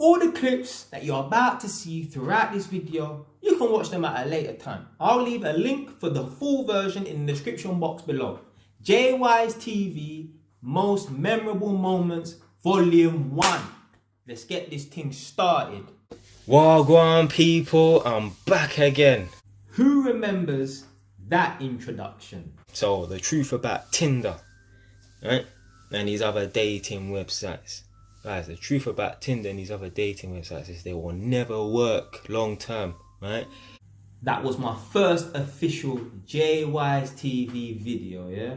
All the clips that you're about to see throughout this video, you can watch them at a later time. I'll leave a link for the full version in the description box below. JWise TV, Most Memorable Moments, Volume 1. Let's get this thing started. Wagwan people, I'm back again. Who remembers that introduction? So, the truth about Tinder, right? And these other dating websites. Guys, the truth about Tinder and these other dating websites is they will never work long term, right? That was my first official JWise TV video, yeah?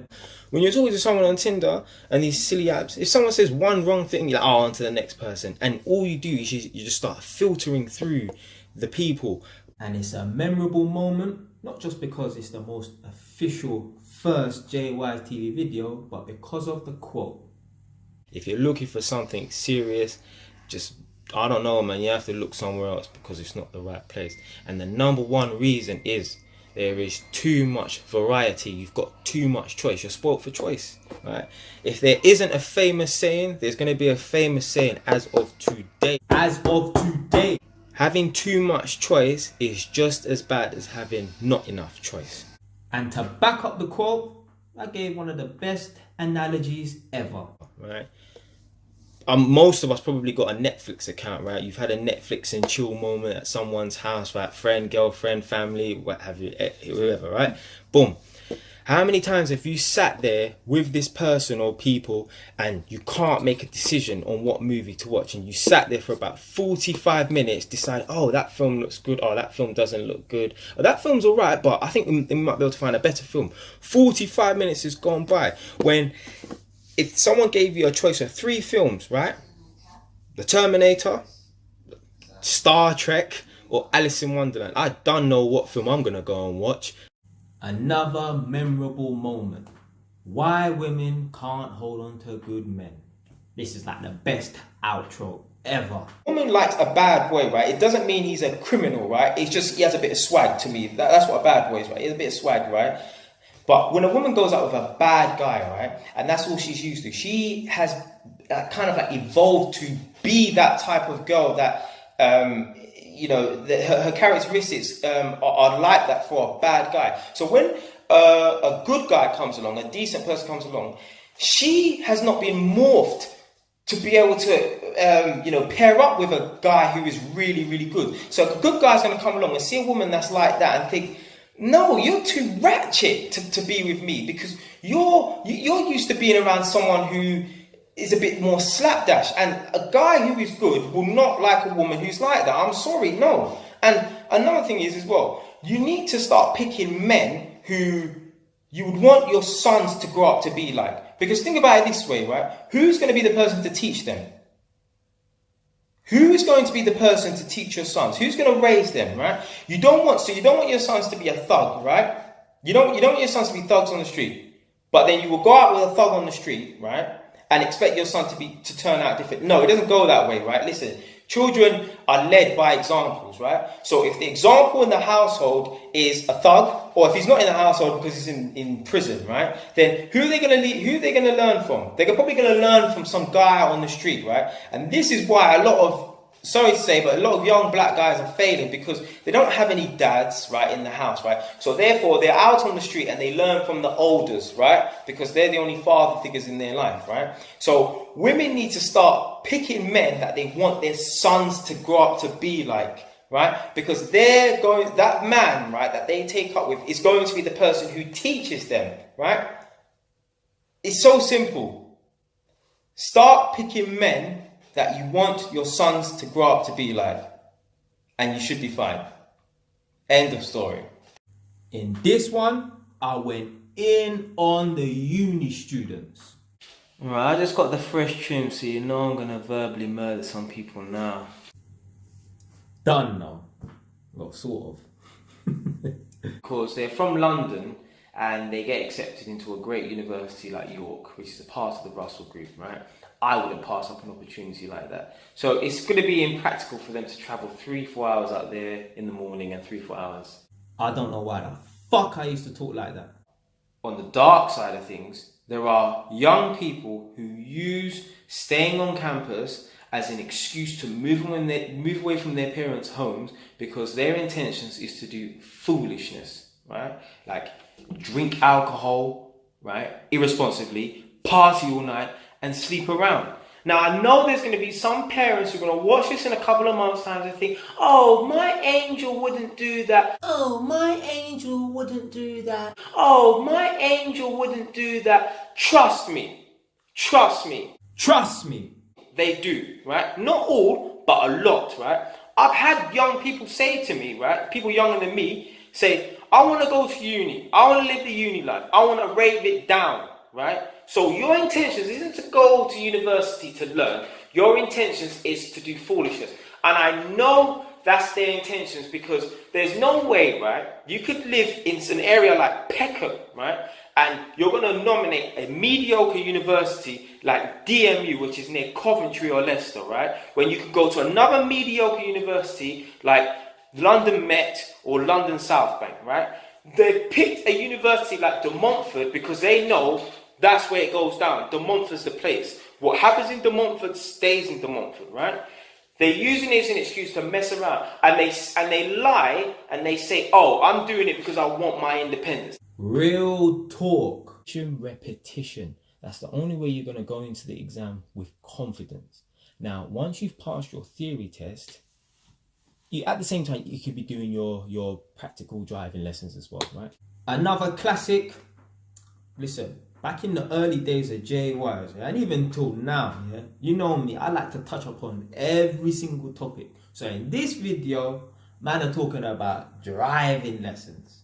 When you're talking to someone on Tinder and these silly apps, if someone says one wrong thing, you're like, oh, on to the next person. And all you do is you just start filtering through the people. And it's a memorable moment, not just because it's the most official first JWise TV video, but because of the quote. If you're looking for something serious, just, I don't know, man, you have to look somewhere else because it's not the right place. And the number one reason is there is too much variety. You've got too much choice. You're spoilt for choice, right? If there isn't a famous saying, there's going to be a famous saying as of today. As of today. Having too much choice is just as bad as having not enough choice. And to back up the quote, I gave one of the best analogies ever. Right? Most of us probably got a Netflix account, right? You've had a Netflix and chill moment at someone's house, right? Friend, girlfriend, family, what have you, whoever, right? Boom. How many times have you sat there with this person or people and you can't make a decision on what movie to watch, and you sat there for about 45 minutes deciding, oh, that film looks good, oh, that film doesn't look good, or that film's all right, but I think we might be able to find a better film. 45 minutes has gone by when if someone gave you a choice of 3 films, right? The Terminator, Star Trek, or Alice in Wonderland, I don't know what film I'm going to go and watch. Another memorable moment. Why women can't hold on to good men. This is like the best outro ever. Woman likes a bad boy, right? It doesn't mean he's a criminal, right? It's just he has a bit of swag to me. That's what a bad boy is, right? He has a bit of swag, right? But when a woman goes out with a bad guy, right, and that's all she's used to, she has kind of like evolved to be that type of girl that, you know, her characteristics are like that for a bad guy. So when a good guy comes along, a decent person comes along, she has not been morphed to be able to, you know, pair up with a guy who is really, really good. So a good guy's going to come along and see a woman that's like that and think, no, you're too ratchet to be with me, because you're used to being around someone who is a bit more slapdash, and a guy who is good will not like a woman who's like that. I'm sorry, no. And another thing is as well, you need to start picking men who you would want your sons to grow up to be like. Because think about it this way, right? Who's going to be the person to teach them? Who is going to be the person to teach your sons? Who's going to raise them, right? You don't want your sons to be a thug, right? You don't want your sons to be thugs on the street. But then you will go out with a thug on the street, right? And expect your son to turn out different. No, it doesn't go that way, right? Listen, children are led by examples, right? So if the example in the household is a thug, or if he's not in the household because he's in prison, right? Then who are they going to learn from? They're probably going to learn from some guy on the street, right? And this is why a lot of, sorry to say, but a lot of young black guys are failing, because they don't have any dads, right, in the house, right? So therefore, they're out on the street and they learn from the elders, right? Because they're the only father figures in their life, right? So women need to start picking men that they want their sons to grow up to be like, right? Because that man, right, that they take up with is going to be the person who teaches them, right? It's so simple. Start picking men that you want your sons to grow up to be like, and you should be fine. End of story. In this one, I went in on the uni students. Right, I just got the fresh trim, so you know I'm going to verbally murder some people now. Done now. Well, sort of. Because they're from London and they get accepted into a great university like York, which is a part of the Russell Group, right? I wouldn't pass up an opportunity like that. So it's going to be impractical for them to travel 3-4 hours out there in the morning and 3-4 hours. I don't know why the fuck I used to talk like that. On the dark side of things, there are young people who use staying on campus as an excuse to move away from their parents' homes because their intentions is to do foolishness, right? Like drink alcohol, right? Irresponsibly, party all night, and sleep around. Now, I know there's going to be some parents who are going to watch this in a couple of months' time and think, oh, my angel wouldn't do that. Oh, my angel wouldn't do that. Oh, my angel wouldn't do that. Trust me. Trust me. Trust me. They do, right? Not all, but a lot, right? I've had young people say to me, right? People younger than me say, I want to go to uni. I want to live the uni life. I want to rave it down, right? So your intentions isn't to go to university to learn. Your intentions is to do foolishness. And I know that's their intentions because there's no way, right? You could live in an area like Peckham, right? And you're going to nominate a mediocre university like DMU, which is near Coventry or Leicester, right? When you could go to another mediocre university like London Met or London South Bank, right? They've picked a university like De Montfort because they know that's where it goes down. De Montfort's the place. What happens in De Montfort stays in De Montfort, right? They're using it as an excuse to mess around, and they lie and they say, "Oh, I'm doing it because I want my independence." Real talk. Repetition. That's the only way you're going to go into the exam with confidence. Now, once you've passed your theory test, at the same time, you could be doing your practical driving lessons as well, right? Another classic. Listen, back in the early days of JYs, and even till now, yeah, you know me, I like to touch upon every single topic. So in this video, man are talking about driving lessons.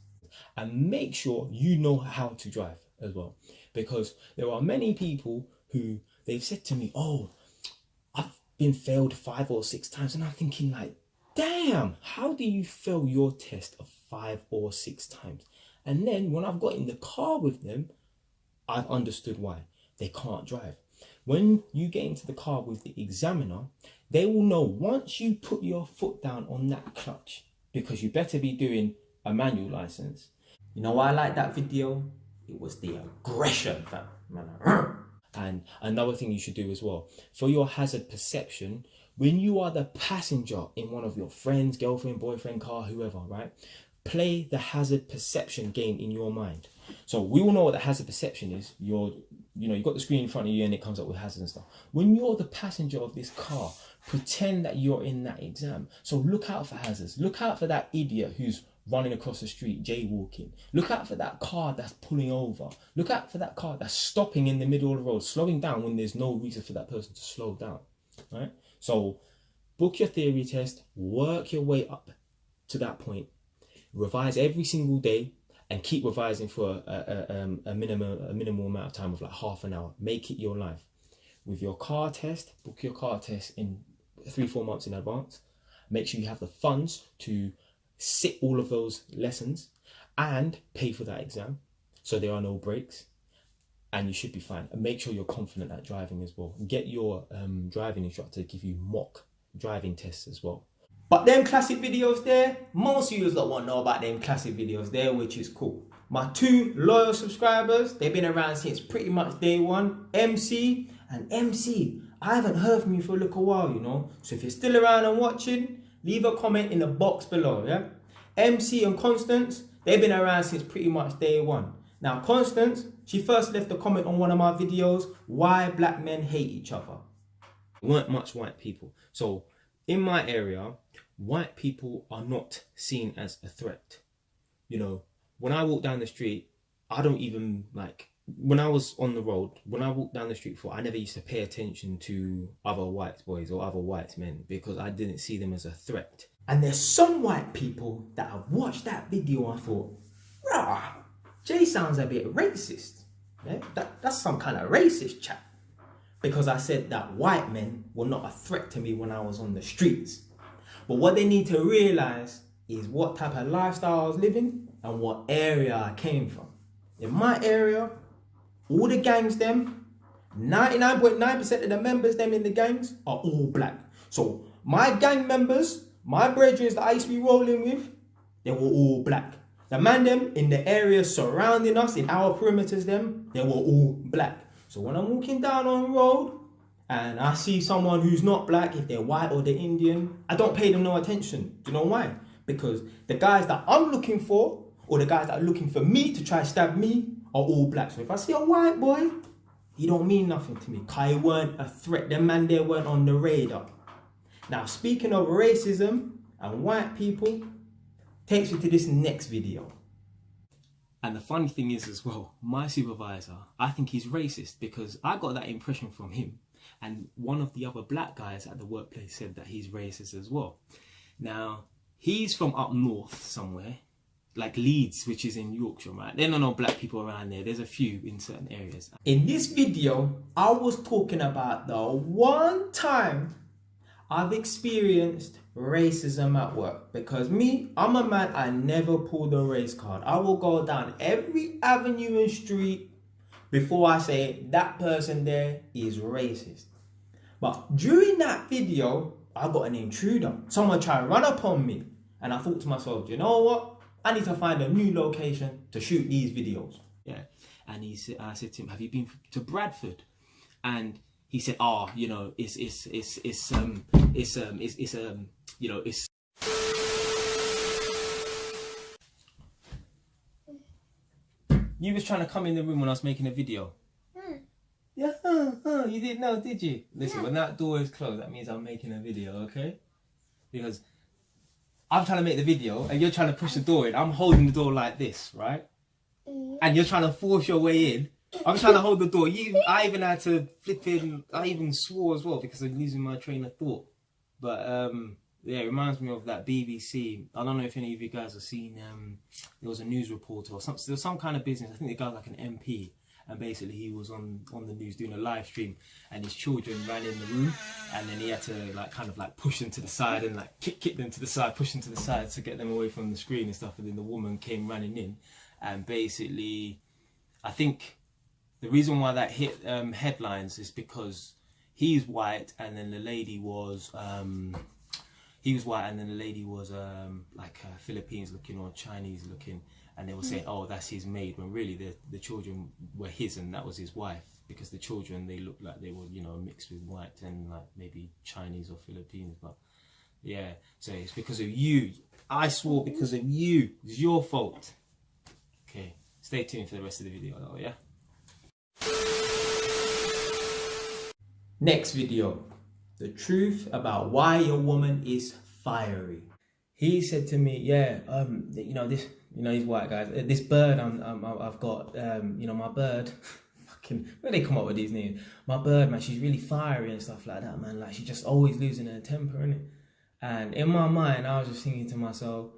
And make sure you know how to drive as well. Because there are many people who they've said to me, oh, I've been failed 5 or 6 times. And I'm thinking like, damn, how do you fail your test of 5 or 6 times? And then when I've got in the car with them, I've understood why they can't drive. When you get into the car with the examiner, they will know once you put your foot down on that clutch, because you better be doing a manual license. You know why I like that video? It was the aggression, fam. Man. And another thing you should do as well, for your hazard perception, when you are the passenger in one of your friends, girlfriend, boyfriend, car, whoever, right? Play the hazard perception game in your mind. So we all know what the hazard perception is. You've got the screen in front of you and it comes up with hazards and stuff. When you're the passenger of this car, pretend that you're in that exam. So look out for hazards. Look out for that idiot who's running across the street, jaywalking. Look out for that car that's pulling over. Look out for that car that's stopping in the middle of the road, slowing down when there's no reason for that person to slow down, right? So book your theory test, work your way up to that point, revise every single day, and keep revising for a minimal amount of time of like half an hour. Make it your life. With your car test, book your car test in 3-4 months in advance. Make sure you have the funds to sit all of those lessons and pay for that exam, so there are no breaks, and you should be fine. And make sure you're confident at driving as well. Get your driving instructor to give you mock driving tests as well. But them classic videos there, most of you don't want to know about them classic videos there, which is cool. My 2 loyal subscribers, they've been around since pretty much day one, MC and MC. I haven't heard from you for a little while, you know. So if you're still around and watching, leave a comment in the box below, yeah? MC and Constance, they've been around since pretty much day one. Now, Constance, she first left a comment on one of my videos, why black men hate each other. There weren't much white people. So in my area, white people are not seen as a threat. You know, when I walk down the street, I don't even when I was on the road, when I walked down the street before, I never used to pay attention to other white boys or other white men because I didn't see them as a threat. And there's some white people that have watched that video and thought, rah, Jay sounds a bit racist. Yeah? That's some kind of racist chat. Because I said that white men were not a threat to me when I was on the streets. But what they need to realize is what type of lifestyle I was living and what area I came from. In my area, all the gangs them, 99.9% of the members them in the gangs are all black. So my gang members, my brethren that I used to be rolling with, they were all black. The man them in the area surrounding us, in our perimeters them, they were all black. So when I'm walking down on the road and I see someone who's not black, if they're white or they're Indian, I don't pay them no attention. Do you know why? Because the guys that I'm looking for, or the guys that are looking for me to try to stab me, are all black. So if I see a white boy, he don't mean nothing to me, because he weren't a threat. Them man there weren't on the radar. Now, speaking of racism and white people, takes me to this next video. And the funny thing is as well, my supervisor, I think he's racist because I got that impression from him. And one of the other black guys at the workplace said that he's racist as well. Now, he's from up north somewhere, like Leeds, which is in Yorkshire, right? There are no black people around there. There's a few in certain areas. In this video, I was talking about the one time I've experienced racism at work, because me, I'm a man, I never pull the race card. I will go down every avenue and street before I say that person there is racist. But during that video, I got an intruder. Someone tried to run up on me, and I thought to myself, you know what? I need to find a new location to shoot these videos. Yeah, and I said to him, "Have you been to Bradford?" And he said, "Oh, you know, it's you know, it's." You was trying to come in the room when I was making a video. Yeah, you didn't know, did you? Listen, when that door is closed, that means I'm making a video, okay? Because I'm trying to make the video and you're trying to push the door in. I'm holding the door like this, right? And you're trying to force your way in. I'm trying to hold the door. I even had to flip in. I even swore as well because I'm losing my train of thought. But yeah, it reminds me of that BBC. I don't know if any of you guys have seen. There was a news reporter or something. There was some kind of business. I think the guy was like an MP, and basically he was on the news doing a live stream, and his children ran in the room, and then he had to like kind of like push them to the side and like kick them to the side, push them to the side to get them away from the screen and stuff. And then the woman came running in, and basically, I think the reason why that hit headlines is because he's white, and then the lady was he was white, and then the lady was like Philippines looking or Chinese looking, and they were saying, oh, that's his maid, when really the children were his and that was his wife, because the children, they looked like they were, you know, mixed with white and like maybe Chinese or Philippines. But yeah, so it's because of you. I swore because of you. It's your fault. Okay, stay tuned for the rest of the video though, yeah? Next video, the truth about why your woman is fiery. He said to me, yeah, you know, this, you know, these white guys, this bird I've got, you know, my bird, fucking, where they come up with these names? My bird, man, she's really fiery and stuff like that, man. Like, she's just always losing her temper, innit? And in my mind, I was just thinking to myself,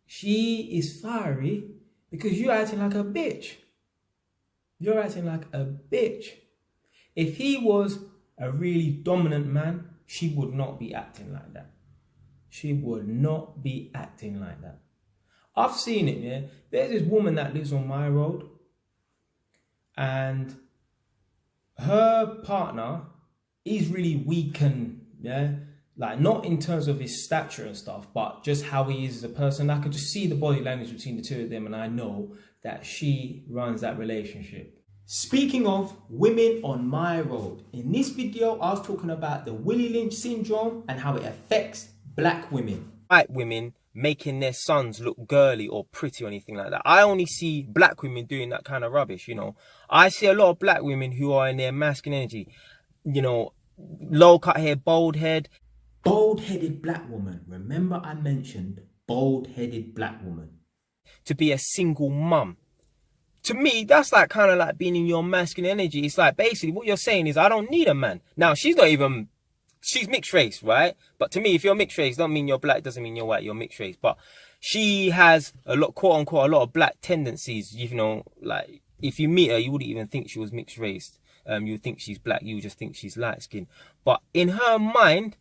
she is fiery because you're acting like a bitch. You're acting like a bitch. If he was a really dominant man, she would not be acting like that. She would not be acting like that. I've seen it, yeah. There's this woman that lives on my road, and her partner is really weak and, yeah, like not in terms of his stature and stuff, but just how he is as a person. I could just see the body language between the two of them, and I know that she runs that relationship. Speaking of women on my road, in this video I was talking about the Willie Lynch syndrome and how it affects black women. White women making their sons look girly or pretty or anything like that. I only see black women doing that kind of rubbish, you know. I see a lot of black women who are in their masculine energy, you know, low cut hair, bald head. Bald-headed black woman. Remember I mentioned bald-headed black woman. To be a single mum. To me, that's like kind of like being in your masculine energy. It's like basically what you're saying is I don't need a man. Now, she's mixed race, right? But to me, if you're mixed race, don't mean you're black, doesn't mean you're white, you're mixed race. But she has a lot, quote unquote, a lot of black tendencies. You know, like if you meet her, you wouldn't even think she was mixed race. You would think she's black, you would just think she's light skinned. But in her mind,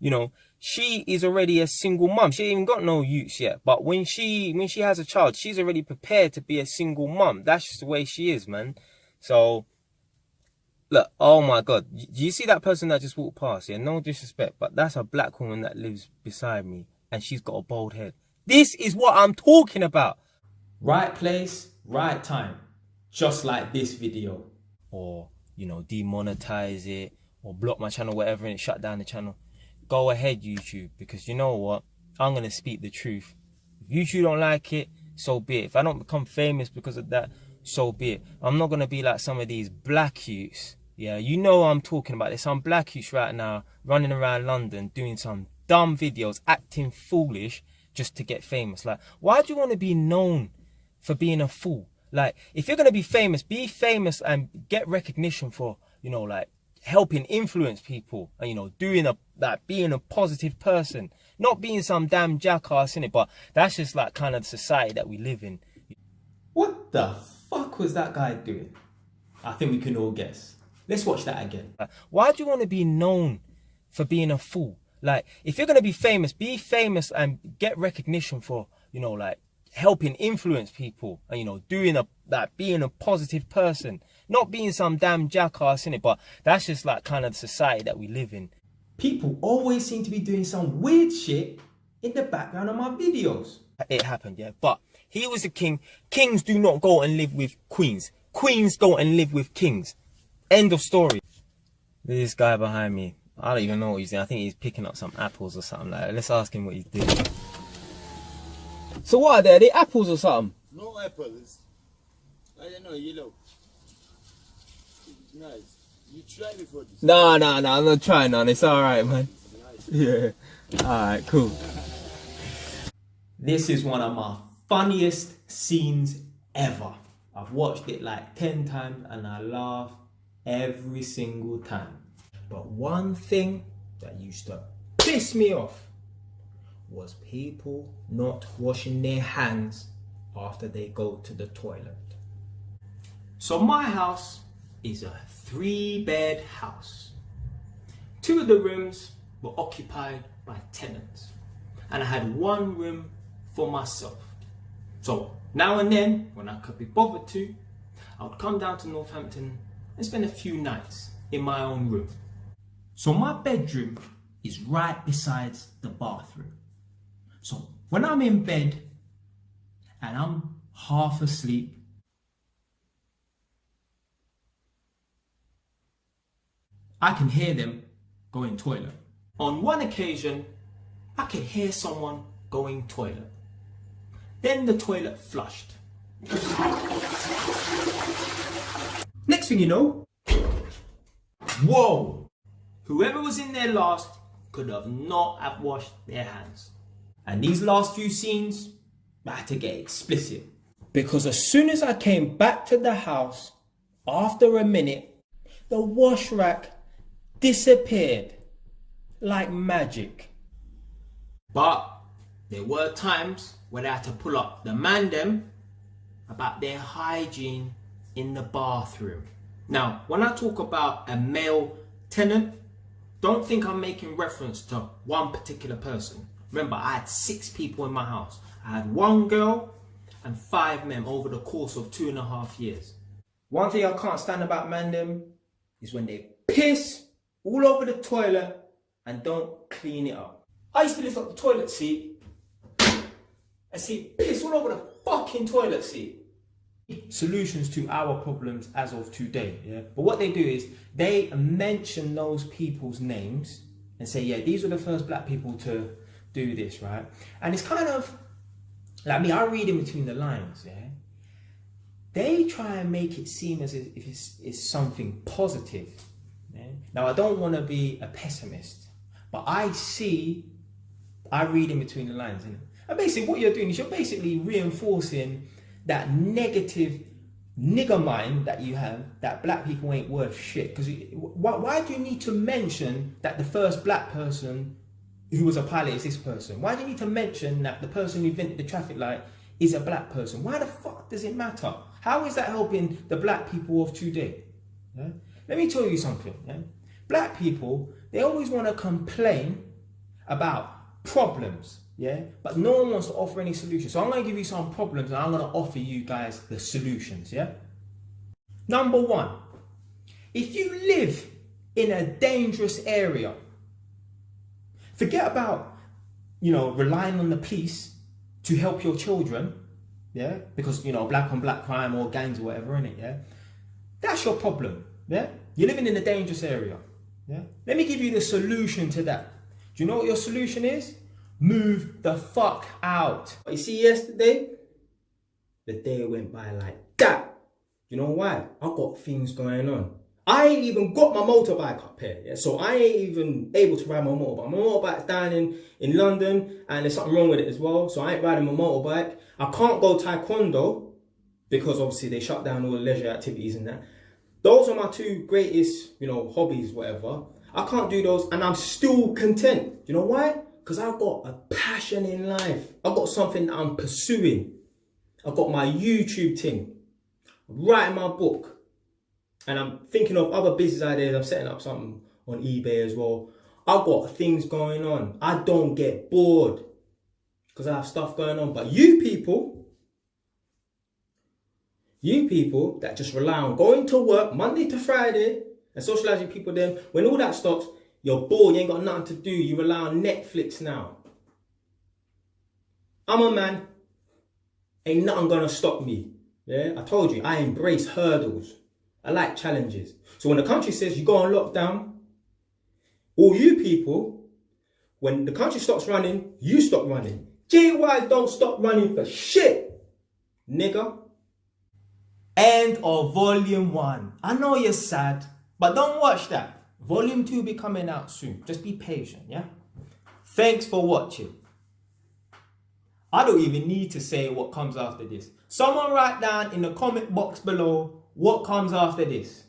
you know, she is already a single mum. She ain't even got no youths yet. But when she has a child, she's already prepared to be a single mum. That's just the way she is, man. So, look, oh my God. Do you see that person that just walked past? Yeah, no disrespect, but that's a black woman that lives beside me, and she's got a bald head. This is what I'm talking about. Right place, right time. Just like this video. Or, you know, demonetize it, or block my channel, whatever, and it shut down the channel. Go ahead, YouTube, because you know what? I'm going to speak the truth. If YouTube don't like it, so be it. If I don't become famous because of that, so be it. I'm not going to be like some of these black youths. Yeah, you know what I'm talking about. There's some black youths right now running around London doing some dumb videos, acting foolish just to get famous. Like, why do you want to be known for being a fool? Like, if you're going to be famous and get recognition for, you know, like, helping influence people and, you know, being a positive person, not being some damn jackass in it. But that's just like kind of the society that we live in. What the fuck was that guy doing? I think we can all guess. Let's watch that again. Why do you want to be known for being a fool? Like, if you're going to be famous and get recognition for, you know, like, helping influence people and, you know, being a positive person, not being some damn jackass in it. But that's just like kind of the society that we live in. People always seem to be doing some weird shit in the background of my videos. It happened, yeah. But he was a king. Kings do not go and live with queens. Queens go and live with kings. End of story. This guy behind me, I don't even know what he's doing. I think he's picking up some apples or something like that. Let's ask him what he's doing. So what are they? Are they apples or something? No apples. I don't know, yellow. It's nice. You try before this. No, I'm not trying none. It's alright, man. Yeah. Alright, cool. This is one of my funniest scenes ever. I've watched it like 10 times and I laugh every single time. But one thing that used to piss me off was people not washing their hands after they go to the toilet. So my house is a 3-bed house. 2 of the rooms were occupied by tenants and I had 1 room for myself. So now and then, when I could be bothered to, I would come down to Northampton and spend a few nights in my own room. So my bedroom is right beside the bathroom. So when I'm in bed and I'm half asleep, I can hear them going toilet. On one occasion, I could hear someone going toilet. Then the toilet flushed. Next thing you know, whoa! Whoever was in there last could have not have washed their hands. And these last few scenes, I had to get explicit. Because as soon as I came back to the house, after a minute, the wash rack disappeared like magic. But there were times when I had to pull up the man them about their hygiene in the bathroom. Now, when I talk about a male tenant, don't think I'm making reference to one particular person. Remember, I had 6 people in my house. I had 1 girl and 5 men over the course of 2.5 years. One thing I can't stand about man them is when they piss all over the toilet and don't clean it up. I used to lift up the toilet seat and see piss all over the fucking toilet seat. Solutions to our problems as of today, yeah. But what they do is they mention those people's names and say, yeah, these were the first black people to do this, right? And it's kind of like me, I read in between the lines, yeah. They try and make it seem as if it's something positive. Yeah? Now, I don't want to be a pessimist, but I read in between the lines, innit? And basically what you're doing is you're basically reinforcing that negative nigger mind that you have, that black people ain't worth shit. Because why do you need to mention that the first black person who was a pilot is this person? Why do you need to mention that the person who invented the traffic light is a black person? Why the fuck does it matter? How is that helping the black people of today? Yeah? Let me tell you something. Yeah? Black people, they always want to complain about problems. Yeah, but no one wants to offer any solutions. So I'm going to give you some problems and I'm going to offer you guys the solutions. Yeah. Number 1, if you live in a dangerous area, forget about, relying on the police to help your children. Yeah, because, black on black crime or gangs or whatever, innit? Yeah, that's your problem. Yeah, you're living in a dangerous area. Yeah. Let me give you the solution to that. Do you know what your solution is? Move the fuck out. But you see, yesterday, the day went by like that. You know why? I got things going on. I ain't even got my motorbike up here, yeah? So I ain't even able to ride my motorbike. My motorbike's down in London, and there's something wrong with it as well, so I ain't riding my motorbike. I can't go taekwondo, because obviously they shut down all the leisure activities and that. Those are my two greatest, hobbies, whatever. I can't do those, and I'm still content. You know why? Because I've got a passion in life. I've got something that I'm pursuing. I've got my YouTube thing, I'm writing my book, and I'm thinking of other business ideas. I'm setting up something on eBay as well. I've got things going on. I don't get bored because I have stuff going on. But you people that just rely on going to work Monday to Friday and socializing with people, then when all that stops, you're bored, you ain't got nothing to do, you rely on Netflix now. I'm a man, ain't nothing gonna stop me. Yeah, I told you, I embrace hurdles. I like challenges. So when the country says you go on lockdown, all you people, when the country stops running, you stop running. JY don't stop running for shit, nigga. End of volume 1. I know you're sad, but don't watch that. Volume 2 will be coming out soon. Just be patient, yeah? Thanks for watching. I don't even need to say what comes after this. Someone write down in the comment box below what comes after this.